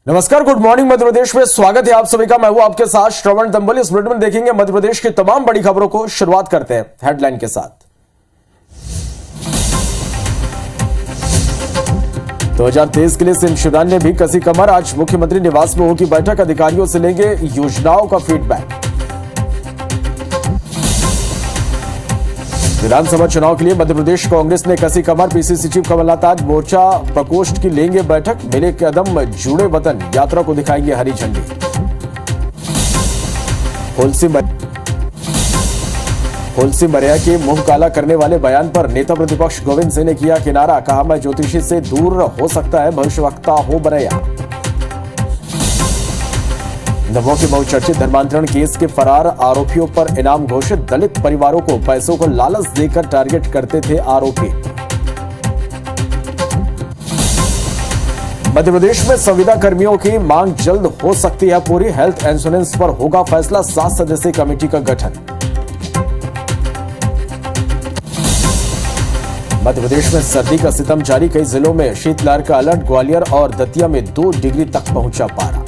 नमस्कार, good morning Madhya Pradesh में स्वागत है आप सभी का। मैं हूं आपके साथ श्रवण दंबल। इस बुलेटिन में देखेंगे मध्य प्रदेश की तमाम बड़ी खबरों को। शुरुआत करते हैं हेडलाइन के साथ। 2023 के लिए सीएम शिवराज ने भी कसी कमर। आज मुख्यमंत्री निवास में होगी बैठक, अधिकारियों से लेंगे योजनाओं का फीडबैक। विधानसभा चुनाव के लिए मध्य प्रदेश कांग्रेस ने कसी कमर। पीसीसी चीफ कमलनाथ आज मोर्चा प्रकोष्ठ की लेंगे बैठक। मिले कदम जुड़े वतन यात्रा को दिखाएंगे हरी झंडी। होलसी मरिया के मुंह काला करने वाले बयान पर नेता प्रतिपक्ष गोविंद सिंह ने किया किनारा। कहा, मैं ज्योतिषी से दूर हो सकता है, भविष्यवक्ता हो मरिया। दमोह के बहुचर्चित धर्मांतरण केस के फरार आरोपियों पर इनाम घोषित। दलित परिवारों को पैसों को लालच देकर टारगेट करते थे आरोपी। मध्य प्रदेश में संविदा कर्मियों की मांग जल्द हो सकती है पूरी। हेल्थ इंश्योरेंस पर होगा फैसला। 7 सदस्यीय कमेटी का गठन। मध्य प्रदेश में सर्दी का सितम जारी। कई जिलों में शीतलहर का अलर्ट। ग्वालियर और दतिया में 2 डिग्री तक पहुंचा पारा।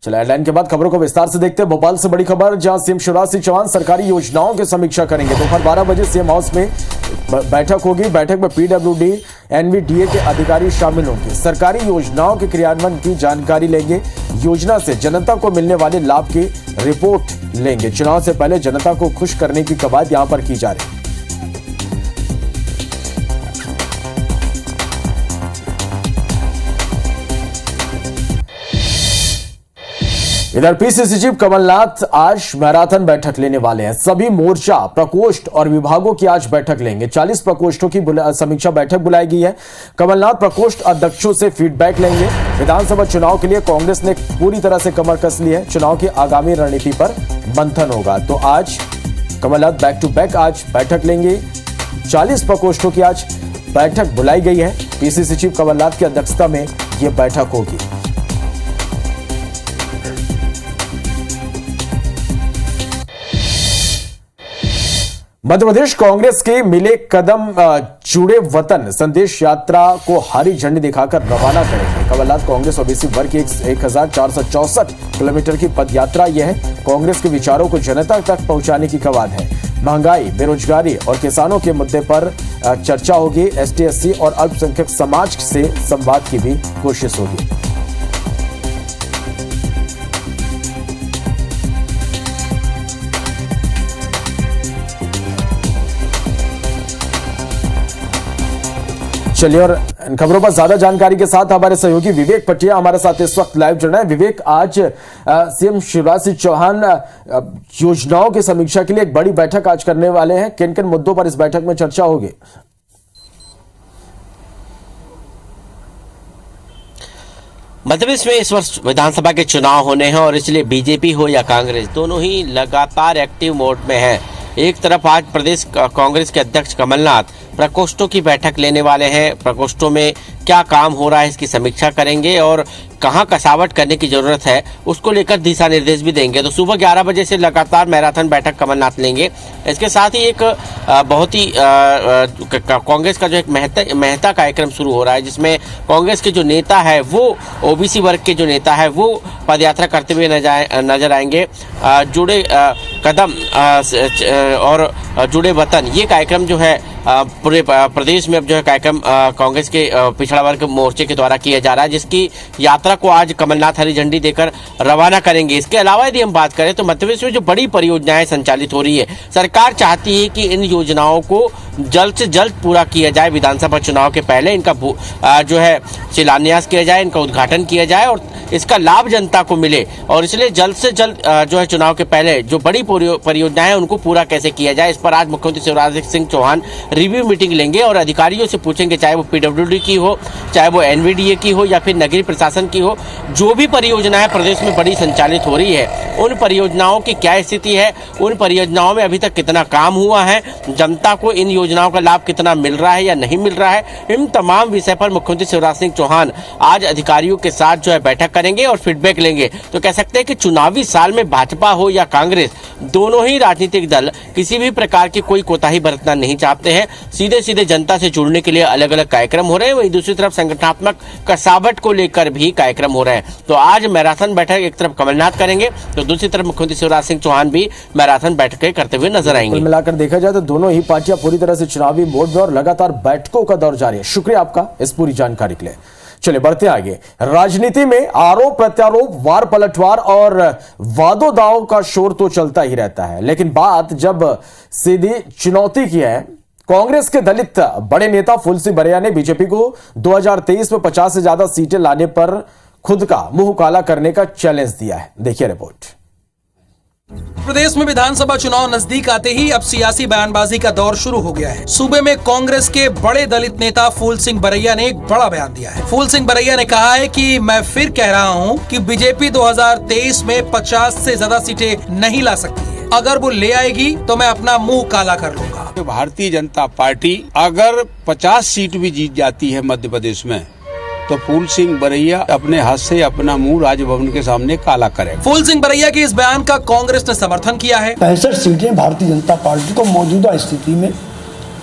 चलिए हेडलाइन के बाद खबरों को विस्तार से देखते हैं। भोपाल से बड़ी खबर, जहां सीएम शिवराज सिंह चौहान सरकारी योजनाओं की समीक्षा करेंगे। दोपहर 12 बजे सीएम हाउस में बैठक होगी। बैठक में पीडब्ल्यूडी, एनवीडीए के अधिकारी शामिल होंगे। सरकारी योजनाओं के क्रियान्वयन की जानकारी लेंगे। योजना से जनता को मिलने वाले लाभ की रिपोर्ट लेंगे। चुनाव से पहले जनता को खुश करने की कवायद यहां पर की जा रही है। इधर पीसीसी चीफ कमलनाथ आज मैराथन बैठक लेने वाले हैं। सभी मोर्चा प्रकोष्ठ और विभागों की आज बैठक लेंगे। 40 प्रकोष्ठों की समीक्षा बैठक बुलाई गई है। कमलनाथ प्रकोष्ठ अध्यक्षों से फीडबैक लेंगे। विधानसभा चुनाव के लिए कांग्रेस ने पूरी तरह से कमर कस ली है। चुनाव की आगामी रणनीति पर मंथन होगा। तो आज कमलनाथ बैक टू बैक आज बैठक लेंगे। 40 प्रकोष्ठों की आज बैठक बुलाई गई है। पीसीसी चीफ कमलनाथ की अध्यक्षता में यह बैठक होगी। मध्य प्रदेश कांग्रेस के मिले कदम जुड़े वतन संदेश यात्रा को हरी झंडी दिखाकर रवाना करेंगे। कमलनाथ कांग्रेस ओबीसी वर्ग की 1464 किलोमीटर की पद यात्रा यह है। कांग्रेस के विचारों को जनता तक पहुंचाने की कवायद है। महंगाई, बेरोजगारी और किसानों के मुद्दे पर चर्चा होगी। एसटी, एससी और अल्पसंख्यक समाज से संवाद की भी कोशिश होगी। चलिए, और इन खबरों पर ज्यादा जानकारी के साथ हमारे सहयोगी विवेक पटिया हमारे साथ इस वक्त लाइव जुड़ रहे हैं। विवेक, आज सीएम शिवराज सिंह चौहान योजनाओं की समीक्षा के लिए एक बड़ी बैठक आज करने वाले हैं। किन किन मुद्दों पर इस बैठक में चर्चा होगी? मध्य प्रदेश में इस वर्ष विधानसभा के चुनाव होने हैं और इसलिए बीजेपी हो या कांग्रेस, दोनों ही लगातार एक्टिव मोड में है। एक तरफ आज प्रदेश कांग्रेस के अध्यक्ष कमलनाथ प्रकोष्ठों की बैठक लेने वाले हैं। प्रकोष्ठों में क्या काम हो रहा है इसकी समीक्षा करेंगे और कहां कसावट करने की जरूरत है उसको लेकर दिशा निर्देश भी देंगे। तो सुबह 11 बजे से लगातार मैराथन बैठक कमलनाथ लेंगे। इसके साथ ही एक बहुत ही कांग्रेस का जो एक मेहता कार्यक्रम शुरू हो रहा है, जिसमें कांग्रेस के जो नेता है वो ओबीसी वर्ग के जो नेता है वो पदयात्रा करते हुए नजर आएंगे। जुड़े कदम और जुड़े वतन, ये कार्यक्रम जो है पूरे प्रदेश में अब जो है कार्यक्रम कांग्रेस के पिछड़ा वर्ग मोर्चे के द्वारा किया जा रहा है, जिसकी यात्रा को आज कमलनाथ हरी झंडी देकर रवाना करेंगे। इसके अलावा यदि हम बात करें तो मध्य प्रदेश में जो बड़ी परियोजनाएं संचालित हो रही है, सरकार चाहती है कि इन योजनाओं को जल्द से जल्द पूरा किया जाए। विधानसभा चुनाव के पहले इनका जो है शिलान्यास किया जाए, इनका उद्घाटन किया जाए और इसका लाभ जनता को मिले। और इसलिए जल्द से जल्द जो है चुनाव के पहले जो बड़ी परियोजनाएं हैं उनको पूरा कैसे किया जाए, इस पर आज मुख्यमंत्री शिवराज सिंह चौहान रिव्यू मीटिंग लेंगे और अधिकारियों से पूछेंगे, चाहे वो पीडब्ल्यूडी की हो, चाहे वो एनवीडीए की हो या फिर नगरीय प्रशासन की हो। जो भी परियोजनाएं प्रदेश में बड़ी संचालित हो रही है, उन परियोजनाओं की क्या स्थिति है, उन परियोजनाओं में अभी तक कितना काम हुआ है, जनता को इन योजनाओं का लाभ कितना मिल रहा है या नहीं मिल रहा है, इन तमाम विषय पर मुख्यमंत्री शिवराज सिंह चौहान आज अधिकारियों के साथ जो है बैठक करेंगे और फीडबैक लेंगे। तो कह सकते हैं कि चुनावी साल में भाजपा हो या कांग्रेस, दोनों ही राजनीतिक दल किसी भी प्रकार की कोई कोताही बरतना नहीं चाहते हैं। सीधे सीधे जनता से जुड़ने के लिए अलग अलग कार्यक्रम हो रहे हैं, वहीं दूसरी तरफ संगठनात्मक कसावट को लेकर भी कार्यक्रम हो रहे हैं। तो आज मैराथन बैठक एक तरफ कमलनाथ करेंगे तो दूसरी तरफ मुख्यमंत्री शिवराज सिंह चौहान भी मैराथन बैठकें करते हुए नजर आएंगे। कुल मिलाकर देखा जाए तो दोनों ही पार्टियां पूरी तरह से चुनावी मोड में और लगातार बैठकों का दौर जारी है। शुक्रिया आपका इस पूरी जानकारी के लिए। चलिए बढ़ते आगे। राजनीति में आरोप प्रत्यारोप, वार पलटवार और वादों दावों का शोर तो चलता ही रहता है, लेकिन बात जब सीधी चुनौती की है, कांग्रेस के दलित बड़े नेता फूल सिंह बरैया ने बीजेपी को 2023 में 50 से ज्यादा सीटें लाने पर खुद का मुंह काला करने का चैलेंज दिया है। देखिए रिपोर्ट। प्रदेश में विधानसभा चुनाव नजदीक आते ही अब सियासी बयानबाजी का दौर शुरू हो गया है। सूबे में कांग्रेस के बड़े दलित नेता फूल सिंह बरैया ने एक बड़ा बयान दिया है। फूल सिंह बरैया ने कहा है कि मैं फिर कह रहा हूं कि बीजेपी 2023 में 50 से ज्यादा सीटें नहीं ला सकती है। अगर वो ले आएगी तो मैं अपना मुंह काला कर लूंगा। भारतीय जनता पार्टी अगर 50 सीट भी जीत जाती है मध्य प्रदेश में, तो फूल सिंह बरैया अपने हाथ से अपना मुंह राजभवन के सामने काला करे। फूल सिंह बरैया के इस बयान का कांग्रेस ने समर्थन किया है। 65 सीटें भारतीय जनता पार्टी को मौजूदा स्थिति में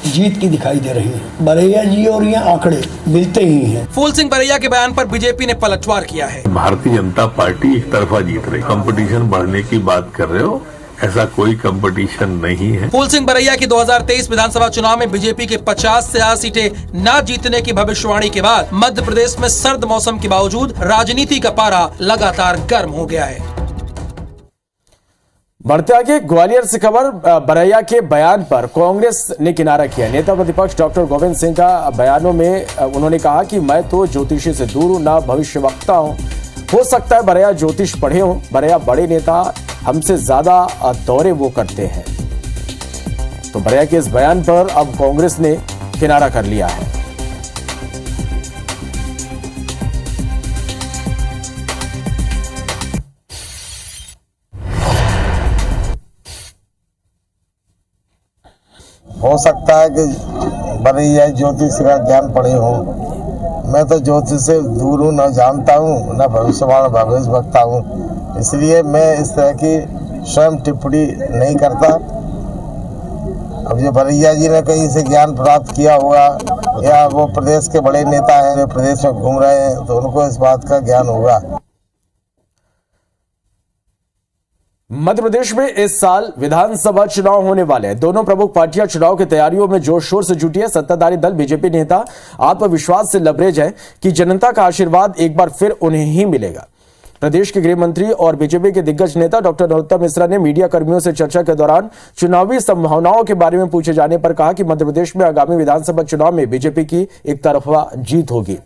जीत की दिखाई दे रही हैं। बरैया जी और ये आंकड़े मिलते ही हैं। फूल सिंह बरैया के बयान पर बीजेपी ने पलटवार किया है। भारतीय जनता पार्टी एक तरफा जीत रही, कंपटीशन बढ़ने की बात कर रहे हो, ऐसा कोई कंपटीशन नहीं है। फूल सिंह बरैया की 2023 विधानसभा चुनाव में बीजेपी के 50 से ज्यादा सीटें न जीतने की भविष्यवाणी के बाद मध्य प्रदेश में सर्द मौसम के बावजूद राजनीति का पारा लगातार गर्म हो गया है। बढ़ते आगे ग्वालियर से खबर। बरैया के बयान पर कांग्रेस ने किनारा किया। नेता प्रतिपक्ष डॉक्टर गोविंद सिंह का बयानों में उन्होंने कहा कि मैं तो ज्योतिषी से दूर हूं, ना भविष्यवक्ता हूं। हो सकता है बरैया ज्योतिष पढ़े हों, बरैया बड़े नेता हमसे ज्यादा दौरे वो करते हैं। तो बरैया के इस बयान पर अब कांग्रेस ने किनारा कर लिया है। हो सकता है कि बरैया ज्योतिष का ज्ञान पढ़े हो। मैं तो ज्योतिष से दूर हूँ, न जानता हूँ, न भविष्यवाणी भविष्यवक्ता हूँ, इसलिए मैं इस तरह की स्वयं टिप्पणी नहीं करता। अब जो बरैया जी ने कहीं से ज्ञान प्राप्त किया होगा या वो प्रदेश के बड़े नेता हैं जो प्रदेश में घूम रहे हैं, तो उनको इस बात का ज्ञान होगा। मध्य प्रदेश में इस साल विधानसभा चुनाव होने वाले हैं। दोनों प्रमुख पार्टियां चुनाव की तैयारियों में जोर शोर से जुटी है। सत्ताधारी दल बीजेपी नेता आत्मविश्वास से लबरेज है कि जनता का आशीर्वाद एक बार फिर उन्हें ही मिलेगा। प्रदेश के गृह मंत्री और बीजेपी के दिग्गज नेता डॉक्टर नरोत्तम मिश्रा ने मीडिया कर्मियों से चर्चा के दौरान चुनावी संभावनाओं के बारे में पूछे जाने पर कहा कि मध्य प्रदेश में आगामी विधानसभा चुनाव में बीजेपी की एक तरफा जीत होगी।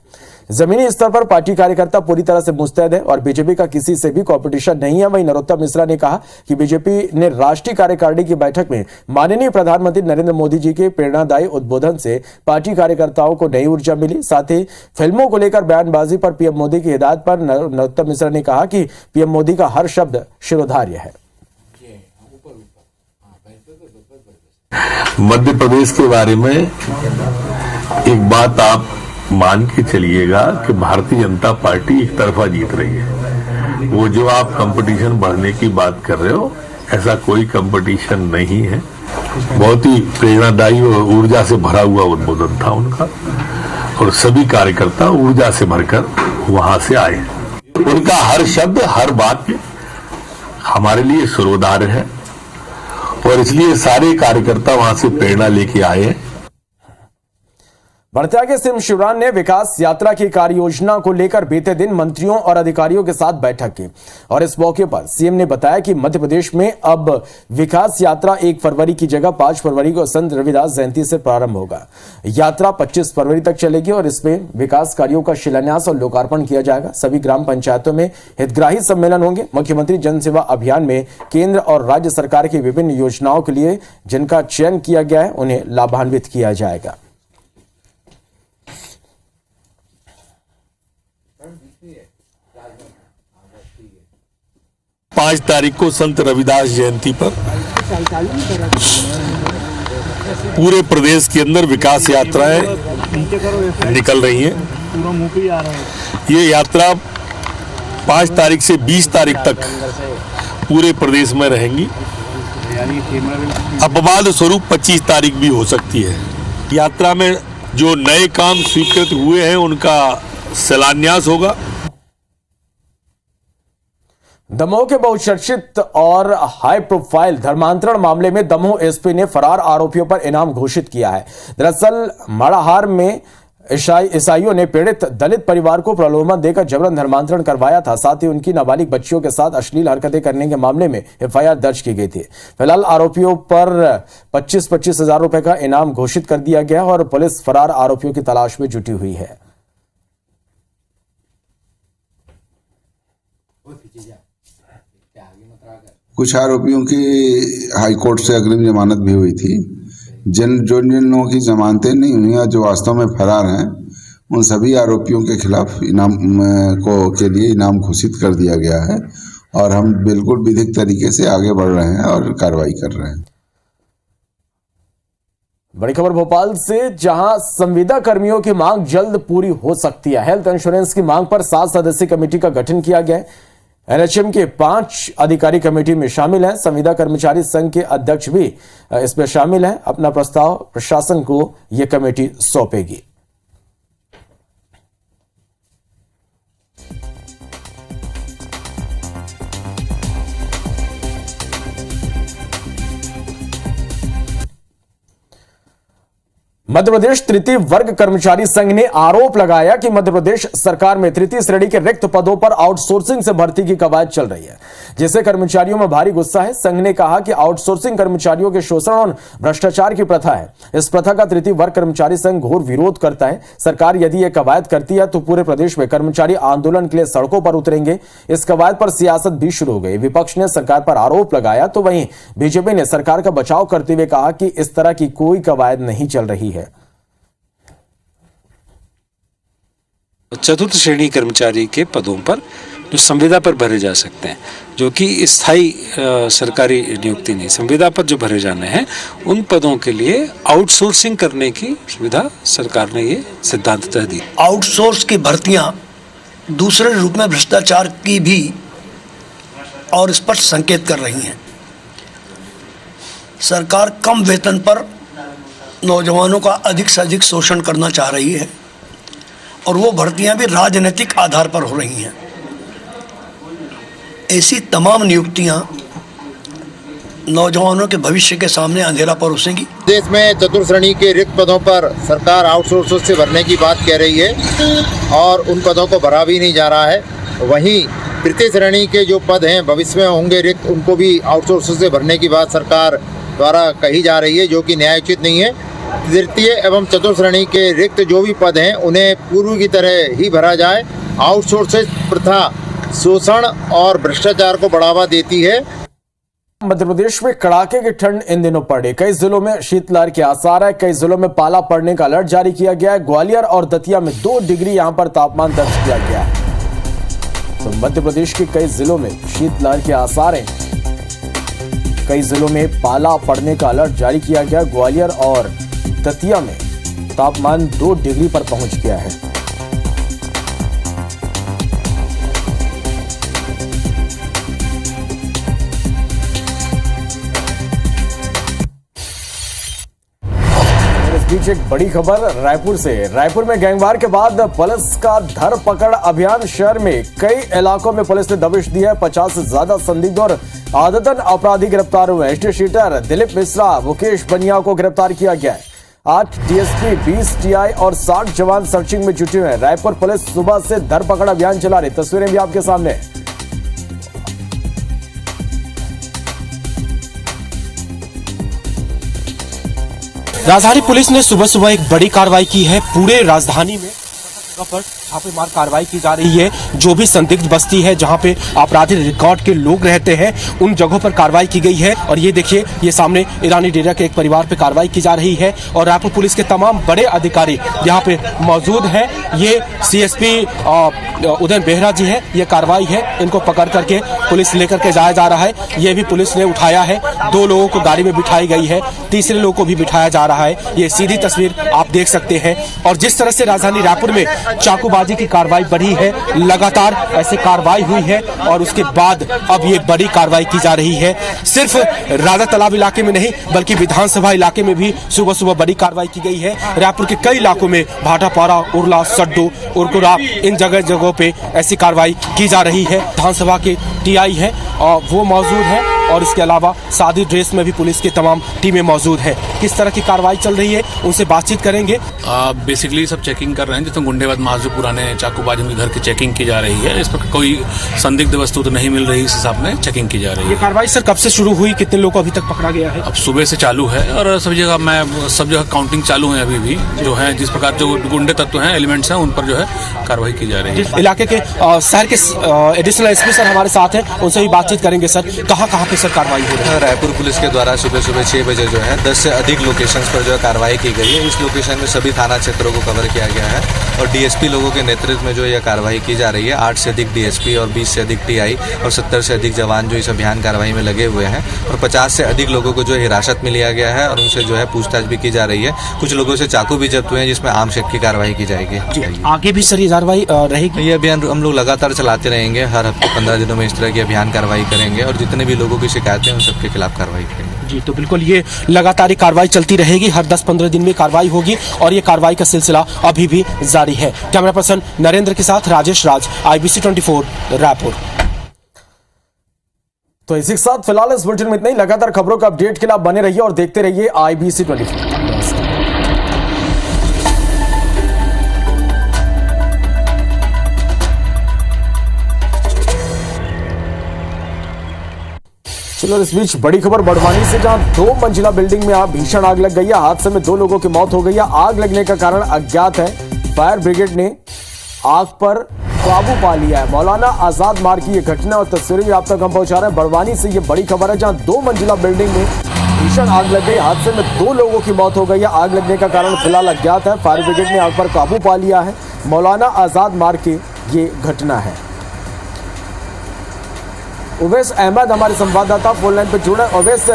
जमीनी स्तर पर पार्टी कार्यकर्ता पूरी तरह से मुस्तैद है और बीजेपी का किसी से भी कंपटीशन नहीं है। वहीं नरोत्तम मिश्रा ने कहा कि बीजेपी ने राष्ट्रीय कार्यकारिणी की बैठक में माननीय प्रधानमंत्री नरेंद्र मोदी जी के प्रेरणादायी उद्बोधन से पार्टी कार्यकर्ताओं को नई ऊर्जा मिली। साथ ही फिल्मों को लेकर बयानबाजी पर पीएम मोदी की हिदायत पर नरोत्तम मिश्रा ने कहा कि पीएम मोदी का हर शब्द शिरोधार्य है। मध्य प्रदेश के बारे में एक बात आप मान के चलिएगा कि भारतीय जनता पार्टी एक तरफा जीत रही है। वो जो आप कंपटीशन बढ़ने की बात कर रहे हो, ऐसा कोई कंपटीशन नहीं है। बहुत ही प्रेरणादायी और ऊर्जा से भरा हुआ उद्बोधन था उनका और सभी कार्यकर्ता ऊर्जा से भरकर वहां से आए। उनका हर शब्द हर बात हमारे लिए शिरोधार्य है और इसलिए सारे कार्यकर्ता वहां से प्रेरणा लेके आए हैं। बढ़ते आगे सीएम शिवराज ने विकास यात्रा की कार्य योजना को लेकर बीते दिन मंत्रियों और अधिकारियों के साथ बैठक की और इस मौके पर सीएम ने बताया कि मध्य प्रदेश में अब विकास यात्रा 1 फरवरी की जगह 5 फरवरी को संत रविदास जयंती से प्रारंभ होगा। यात्रा 25 फरवरी तक चलेगी और इसमें विकास कार्यों का शिलान्यास और लोकार्पण किया जाएगा। सभी ग्राम पंचायतों में हितग्राही सम्मेलन होंगे। मुख्यमंत्री जन सेवा अभियान में केंद्र और राज्य सरकार की विभिन्न योजनाओं के लिए जिनका चयन किया गया है उन्हें लाभान्वित किया जाएगा। 5 तारीख को संत रविदास जयंती पर पूरे प्रदेश के अंदर विकास यात्राएं निकल रही हैं। ये यात्रा 5 तारीख से 20 तारीख तक पूरे प्रदेश में रहेंगी। अपवाद स्वरूप 25 तारीख भी हो सकती है। यात्रा में जो नए काम स्वीकृत हुए हैं उनका शिलान्यास होगा। दमोह के बहुचर्चित और हाई प्रोफाइल धर्मांतरण मामले में दमोह एसपी ने फरार आरोपियों पर इनाम घोषित किया है। दरअसल माड़ाहार में ईसाइयों ने पीड़ित दलित परिवार को प्रलोभन देकर जबरन धर्मांतरण करवाया था। साथ ही उनकी नाबालिग बच्चियों के साथ अश्लील हरकतें करने के मामले में एफआईआर दर्ज की गई थी। फिलहाल आरोपियों पर 25-25 हजार रुपए का इनाम घोषित कर दिया गया और पुलिस फरार आरोपियों की तलाश में जुटी हुई है। कुछ आरोपियों की हाईकोर्ट से अग्रिम जमानत भी हुई थी। जिन लोगों की जमानतें नहीं हुई और जो वास्तव में फरार हैं, उन सभी आरोपियों के खिलाफ इनाम के लिए इनाम घोषित कर दिया गया है और हम बिल्कुल विधिक तरीके से आगे बढ़ रहे हैं और कार्रवाई कर रहे हैं। बड़ी खबर भोपाल से, जहां संविदा कर्मियों की मांग जल्द पूरी हो सकती है। हेल्थ इंश्योरेंस की मांग पर 7 सदस्यीय कमेटी का गठन किया गया है। एनएचएम के 5 अधिकारी कमेटी में शामिल हैं। संविदा कर्मचारी संघ के अध्यक्ष भी इसमें शामिल हैं। अपना प्रस्ताव प्रशासन को यह कमेटी सौंपेगी। मध्य प्रदेश तृतीय वर्ग कर्मचारी संघ ने आरोप लगाया कि मध्य प्रदेश सरकार में तृतीय श्रेणी के रिक्त पदों पर आउटसोर्सिंग से भर्ती की कवायद चल रही है, जिससे कर्मचारियों में भारी गुस्सा है। संघ ने कहा कि आउटसोर्सिंग कर्मचारियों के शोषण और भ्रष्टाचार की प्रथा है। इस प्रथा का तृतीय वर्ग कर्मचारी संघ घोर विरोध करता है। सरकार यदि यह कवायद करती है तो पूरे प्रदेश में कर्मचारी आंदोलन के लिए सड़कों पर उतरेंगे। इस कवायद पर सियासत भी शुरू हो गई। विपक्ष ने सरकार पर आरोप लगाया तो वहीं बीजेपी ने सरकार का बचाव करते हुए कहा कि इस तरह की कोई कवायद नहीं चल रही है। चतुर्थ श्रेणी कर्मचारी के पदों पर जो संविदा पर भरे जा सकते हैं, जो कि स्थायी सरकारी नियुक्ति नहीं, संविदा पर जो भरे जाने हैं, उन पदों के लिए आउटसोर्सिंग करने की सुविधा सरकार ने ये सिद्धांत तय दी। आउटसोर्स की भर्तियां दूसरे रूप में भ्रष्टाचार की भी और स्पष्ट संकेत कर रही हैं। सरकार कम वेतन पर नौजवानों का अधिक से अधिक शोषण करना चाह रही है और वो भर्तियां भी राजनीतिक आधार पर हो रही हैं। ऐसी तमाम नियुक्तियां नौजवानों के भविष्य के सामने अंधेरा परोसेंगी। देश में चतुर्थ श्रेणी के रिक्त पदों पर सरकार आउटसोर्स से भरने की बात कह रही है और उन पदों को भरा भी नहीं जा रहा है। वहीं तृतीय श्रेणी के जो पद हैं भविष्य में होंगे रिक्त, उनको भी आउटसोर्स से भरने की बात सरकार द्वारा कही जा रही है, जो कि न्यायोचित नहीं है। तृतीय एवं चतुर्थ श्रेणी के रिक्त जो भी पद हैं उन्हें पूर्व की तरह ही भरा जाए। आउटसोर्सिंग प्रथा शोषण और भ्रष्टाचार को बढ़ावा देती है। मध्य प्रदेश में कड़ाके की ठंड इन दिनों पड़ी। कई जिलों में शीतलहर के आसार है। कई जिलों में पाला पड़ने का अलर्ट जारी किया गया है। ग्वालियर और दतिया में 2 डिग्री यहां पर तापमान दर्ज किया गया है। तो मध्य प्रदेश के कई जिलों में शीतलहर के आसार हैं। कई जिलों में पाला पड़ने का अलर्ट जारी किया गया। ग्वालियर और दतिया में तापमान 2 डिग्री पर पहुंच गया है। इस बीच एक बड़ी खबर रायपुर से। रायपुर में गैंगवार के बाद पुलिस का धरपकड़ अभियान। शहर में कई इलाकों में पुलिस ने दबिश दी है। 50 से ज्यादा संदिग्ध और आदतन अपराधी गिरफ्तार हुए। स्टेट शीटर दिलीप मिश्रा, मुकेश बनिया को गिरफ्तार किया गया है। 8 डीएसपी, 20 टीआई और 60 जवान सर्चिंग में जुटे हुए हैं। रायपुर पुलिस सुबह से धरपकड़ अभियान चला रही। तस्वीरें भी आपके सामने। राजधानी पुलिस ने सुबह सुबह एक बड़ी कार्रवाई की है। पूरे राजधानी में छापेमार कार्रवाई की जा रही है। जो भी संदिग्ध बस्ती है जहां पे आपराधिक रिकॉर्ड के लोग रहते हैं उन जगहों पर कार्रवाई की गई है। और ये देखिए, ये सामने ईरानी डेरा के एक परिवार पे कार्रवाई की जा रही है और रायपुर पुलिस के तमाम बड़े अधिकारी यहाँ पे मौजूद हैं। ये सीएसपी उदयन बेहरा जी है, ये कार्रवाई है, इनको पकड़ करके पुलिस लेकर के जाया जा रहा है। ये भी पुलिस ने उठाया है, 2 लोगों को गाड़ी में बिठाई गई है, तीसरे लोग को भी बिठाया जा रहा है। ये सीधी तस्वीर आप देख सकते हैं। और जिस तरह से राजधानी रायपुर में चाकूबाजी की कार्रवाई बढ़ी है, लगातार ऐसे कार्रवाई हुई है और उसके बाद अब ये बड़ी कार्रवाई की जा रही है। सिर्फ राधा तालाब इलाके में नहीं बल्कि विधानसभा इलाके में भी सुबह सुबह बड़ी कार्रवाई की गई है। रायपुर के कई इलाकों में भाटापारा, उरला, सड्डू, उरकुरा, इन जगहों पे ऐसी कार्रवाई की जा रही है। विधानसभा के टीआई है और वो मौजूद है और इसके अलावा सादी ड्रेस में भी पुलिस की तमाम टीमें मौजूद है। किस तरह की कार्रवाई चल रही है उनसे बातचीत करेंगे। बेसिकली सब चेकिंग कर रहे हैं, जिसमें गुंडेबाज महाजू पुराने चाकूबाज उनके घर की चेकिंग की जा रही है। इस पर कोई संदिग्ध वस्तु तो नहीं मिल रही, इस हिसाब में चेकिंग की जा रही है। ये कार्रवाई सर कब से शुरू हुई, कितने लोगों को अभी तक पकड़ा गया है? अब सुबह से चालू है और सब जगह काउंटिंग चालू है। अभी भी जो है जिस प्रकार जो गुंडे तत्व हैं, एलिमेंट्स हैं, उन पर जो है कार्रवाई की जा रही है। इलाके के शहर के एडिशनल एसपी सर हमारे साथ हैं, उनसे भी बातचीत करेंगे। सर, कहाँ पे सर कार्रवाई हो रही है? रायपुर पुलिस के द्वारा सुबह 6 बजे जो है 10 से अधिक लोकेशंस पर जो है कार्रवाई की गई है। इस लोकेशन में सभी थाना क्षेत्रों को कवर किया गया है और डीएसपी लोगों के नेतृत्व में जो यह कार्रवाई की जा रही है। 8 से अधिक डीएसपी और 20 से अधिक टीआई और 70 से अधिक जवान जो इस अभियान कार्रवाई में लगे हुए हैं और 50 से अधिक लोगों को जो हिरासत में लिया गया है और उनसे जो है पूछताछ भी की जा रही है। कुछ लोगों से चाकू भी जब्त हुए हैं, जिसमें आर्म्स एक्ट की कार्रवाई की जाएगी। आगे भी सर ये कार्रवाई रहेगी? ये अभियान हम लोग लगातार चलाते रहेंगे। हर हफ्ते 15 दिनों में इस तरह की अभियान कार्रवाई करेंगे और जितने भी लोगों की शिकायतें हैं उन सबके खिलाफ कार्रवाई करेंगे। जी, तो बिल्कुल ये लगातार कार्रवाई चलती रहेगी, हर 10-15 दिन में कार्रवाई होगी और ये कार्रवाई का सिलसिला अभी भी जारी है। कैमरा पर्सन नरेंद्र के साथ राजेश राज, IBC 24 रायपुर। तो इसी के साथ फिलहाल इस बुलेटिन में इतना ही। लगातार खबरों का अपडेट के लिए आप बने रहिए और देखते रहिए IBC 24। चलो, इस बीच बड़ी खबर बड़वानी से, जहां 2 मंजिला बिल्डिंग में भीषण आग लग गई है। हादसे में 2 लोगों की मौत हो गई है। आग लगने का कारण अज्ञात है। फायर ब्रिगेड ने आग पर काबू पा लिया है। मौलाना आजाद मार्ग की यह घटना और तस्वीरें आप तक हम पहुंचा रहे हैं। बड़वानी से ये बड़ी खबर है, जहां 2 मंजिला बिल्डिंग में भीषण आग लग गई। हादसे में 2 लोगों की मौत हो गई है। आग लगने का कारण फिलहाल अज्ञात है। फायर ब्रिगेड ने आग पर काबू पा लिया है। मौलाना आजाद मार्ग की ये घटना है। उवैस अहमद हमारे संवाददाता फोन लाइन पर जुड़े। उवैस,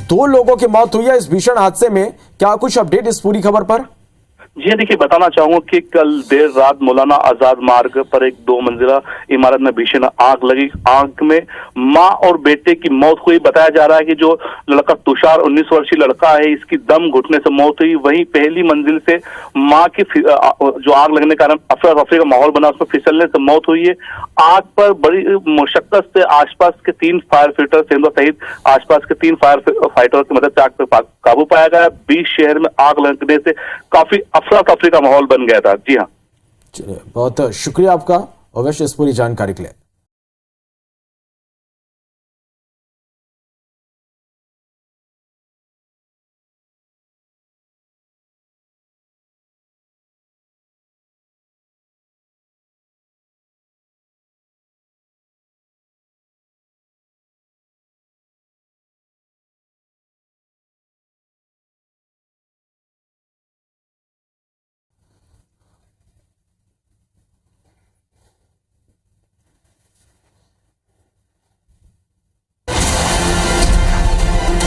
2 लोगों की मौत हुई है इस भीषण हादसे में, क्या कुछ अपडेट इस पूरी खबर पर? जी देखिए, बताना चाहूंगा कि कल देर रात मौलाना आजाद मार्ग पर एक 2 मंजिला इमारत में भीषण आग लगी। आग में मां और बेटे की मौत हुई। बताया जा रहा है कि जो लड़का तुषार 19 वर्षीय लड़का है, इसकी दम घुटने से मौत हुई। वहीं पहली मंजिल से मां की जो आग लगने के कारण अफरा तफरी का माहौल बना, उसमें फिसलने से मौत हुई है। आग पर बड़ी मुशक्कत से आसपास के 3 फायर फाइटर सहित आसपास के 3 फायर फाइटरों की मदद से आग पर काबू पाया गया। 20 शहर में आग लगने से काफी अफरा तफरी का माहौल बन गया था। जी हाँ, चलिए, बहुत शुक्रिया आपका अवश्य इस पूरी जानकारी के लिए।